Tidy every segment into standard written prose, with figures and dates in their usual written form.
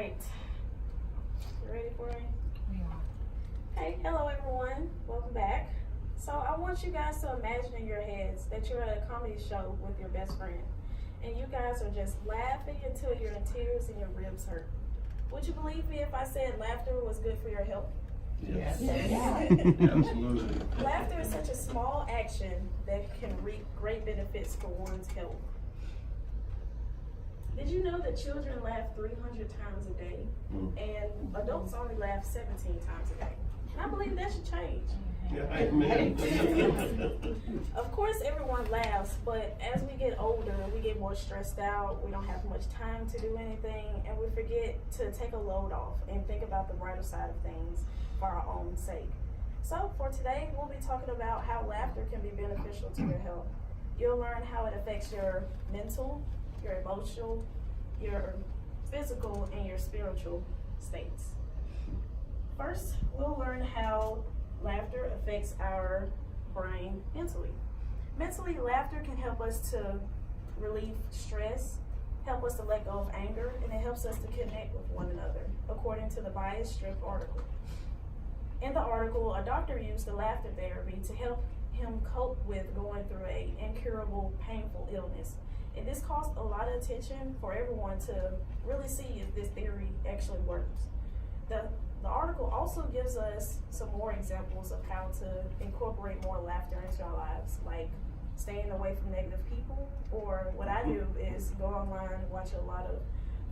right. You ready for me? Yeah. Hey, hello everyone. Welcome back. So I want you guys to imagine in your heads that you're at a comedy show with your best friend. And you guys are just laughing until you're in tears and your ribs hurt. Would you believe me if I said laughter was good for your health? Yes. Yeah. Absolutely. Laughter is such a small action that can reap great benefits for one's health. Did you know that children laugh 300 times a day and adults only laugh 17 times a day? And I believe that should change. Yeah, amen. Of course, everyone laughs, but as we get older, we get more stressed out. We don't have much time to do anything, and we forget to take a load off and think about the brighter side of things for our own sake. So for today, we'll be talking about how laughter can be beneficial to your health. You'll learn how it affects your mental, your emotional, your physical, and your spiritual states. First, we'll learn how laughter affects our brain mentally. Mentally, laughter can help us to relieve stress, help us to let go of anger, and it helps us to connect with one another, according to the Bias Strip article. In the article, a doctor used the laughter therapy to help him cope with going through an incurable, painful illness. And this caused a lot of attention for everyone to really see if this theory actually works. The article also gives us some more examples of how to incorporate more laughter into our lives, like staying away from negative people, or what I do is go online and watch a lot of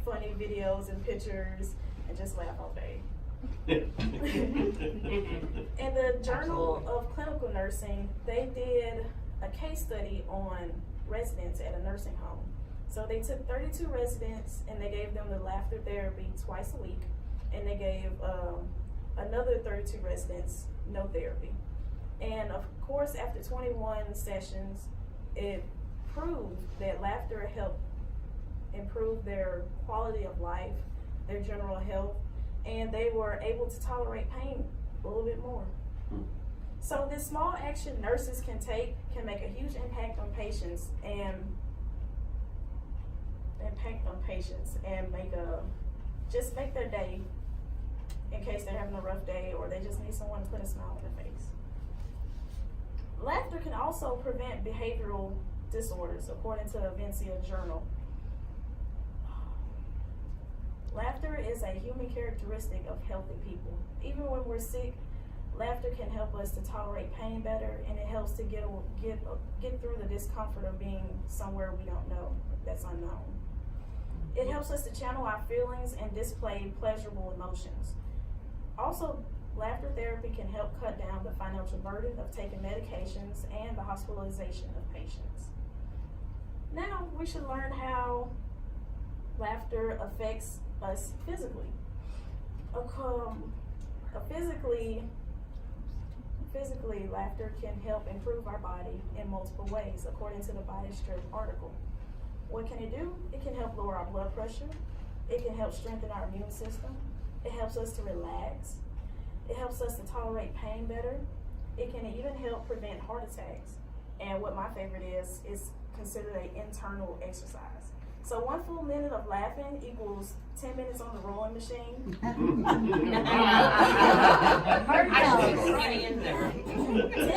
funny videos and pictures and just laugh all day. In the Journal of Clinical Nursing, they did a case study on residents at a nursing home. So they took 32 residents and they gave them the laughter therapy twice a week, and they gave another 32 residents no therapy. And of course, after 21 sessions, it proved that laughter helped improve their quality of life, their general health, and they were able to tolerate pain a little bit more. So this small action nurses can take can make a huge impact on patients and make their day, in case they're having a rough day or they just need someone to put a smile on their face. Laughter can also prevent behavioral disorders, according to the Vincia Journal. Laughter is a human characteristic of healthy people. Even when we're sick, laughter can help us to tolerate pain better, and it helps to get through the discomfort of being somewhere we don't know, that's unknown. It helps us to channel our feelings and display pleasurable emotions. Also, laughter therapy can help cut down the financial burden of taking medications and the hospitalization of patients. Now, we should learn how laughter affects us physically. Physically, laughter can help improve our body in multiple ways, according to the Bias Strip article. What can it do? It can help lower our blood pressure. It can help strengthen our immune system. It helps us to relax. It helps us to tolerate pain better. It can even help prevent heart attacks. And what my favorite is considered an internal exercise. So 1 full minute of laughing equals 10 minutes on the rowing machine. 10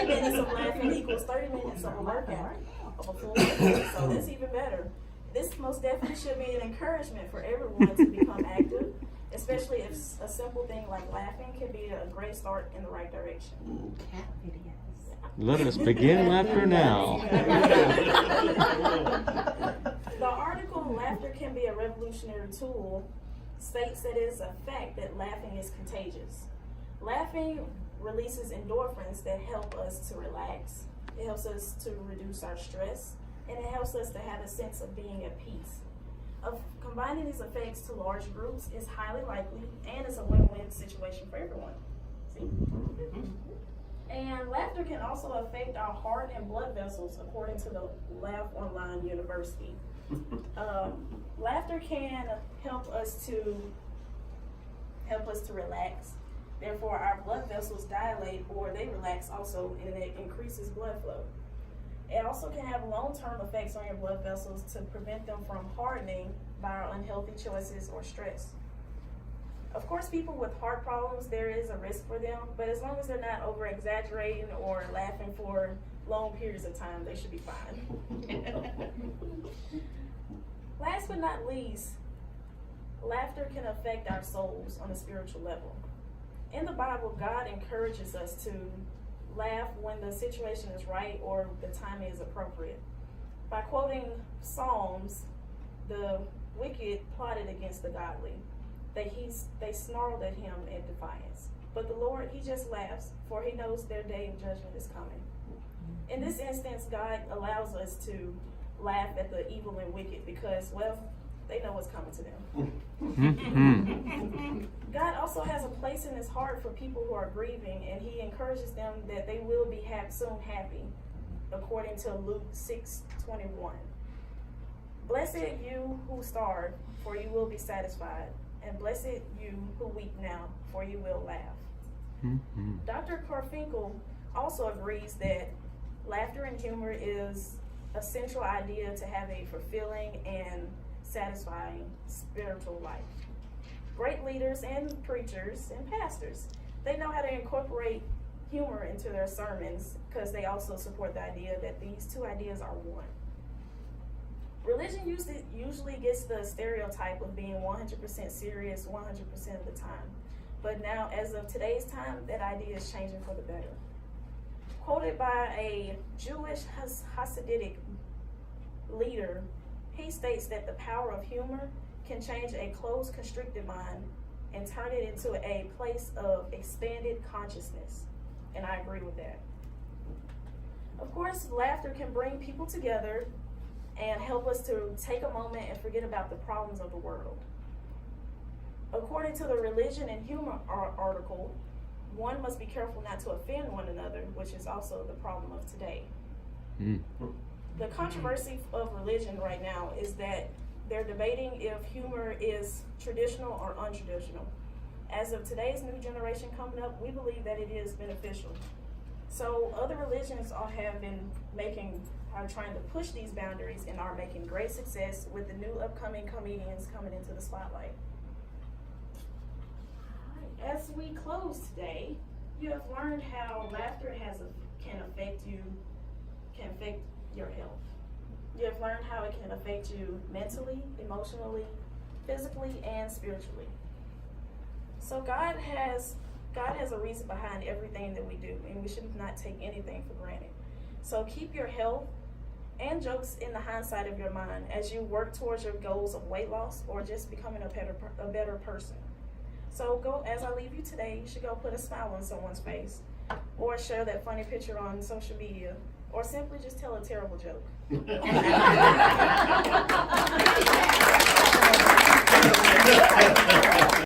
minutes of laughing equals 30 minutes of a workout of a full minute. So that's even better. This most definitely should be an encouragement for everyone to become active, especially if a simple thing like laughing can be a great start in the right direction. Cat videos. Let us begin laughter now. The article, "Laughter Can Be a Revolutionary Tool," states that it is a fact that laughing is contagious. Laughing releases endorphins that help us to relax. It helps us to reduce our stress, and it helps us to have a sense of being at peace. Of combining these effects to large groups is highly likely, and it's a win-win situation for everyone. See? And laughter can also affect our heart and blood vessels, according to the Laugh Online University. Laughter can help us to relax. Therefore, our blood vessels dilate, or they relax also, and it increases blood flow. It also can have long-term effects on your blood vessels to prevent them from hardening by our unhealthy choices or stress. Of course, people with heart problems, there is a risk for them, but as long as they're not over exaggerating or laughing for long periods of time, they should be fine. Last but not least, laughter can affect our souls on a spiritual level. In the Bible, God encourages us to laugh when the situation is right or the timing is appropriate. By quoting Psalms, the wicked plotted against the godly. They snarled at him in defiance. But the Lord, he just laughs, for he knows their day of judgment is coming. In this instance, God allows us to laugh at the evil and wicked because, well, they know what's coming to them. God also has a place in his heart for people who are grieving, and he encourages them that they will be soon happy, according to Luke 6:21. Blessed you who starve, for you will be satisfied, and blessed you who weep now, for you will laugh. Dr. Carfinkel also agrees that laughter and humor is a central idea to have a fulfilling and satisfying spiritual life. Great leaders and preachers and pastors, they know how to incorporate humor into their sermons because they also support the idea that these two ideas are one. Religion usually gets the stereotype of being 100% serious 100% of the time. But now, as of today's time, that idea is changing for the better. Quoted by a Jewish Hasidic leader, he states that the power of humor can change a closed, constricted mind and turn it into a place of expanded consciousness. And I agree with that. Of course, laughter can bring people together and help us to take a moment and forget about the problems of the world. According to the Religion and Humor article, one must be careful not to offend one another, which is also the problem of today. The controversy of religion right now is that they're debating if humor is traditional or untraditional. As of today's new generation coming up, we believe that it is beneficial. So other religions are trying to push these boundaries and are making great success with the new upcoming comedians coming into the spotlight. As we close today, you have learned how laughter can affect your health. You have learned how it can affect you mentally, emotionally, physically, and spiritually. So God has a reason behind everything that we do, and we should not take anything for granted. So keep your health and jokes in the hindsight of your mind as you work towards your goals of weight loss or just becoming a better person. So as I leave you today, you should go put a smile on someone's face, or share that funny picture on social media, or simply just tell a terrible joke.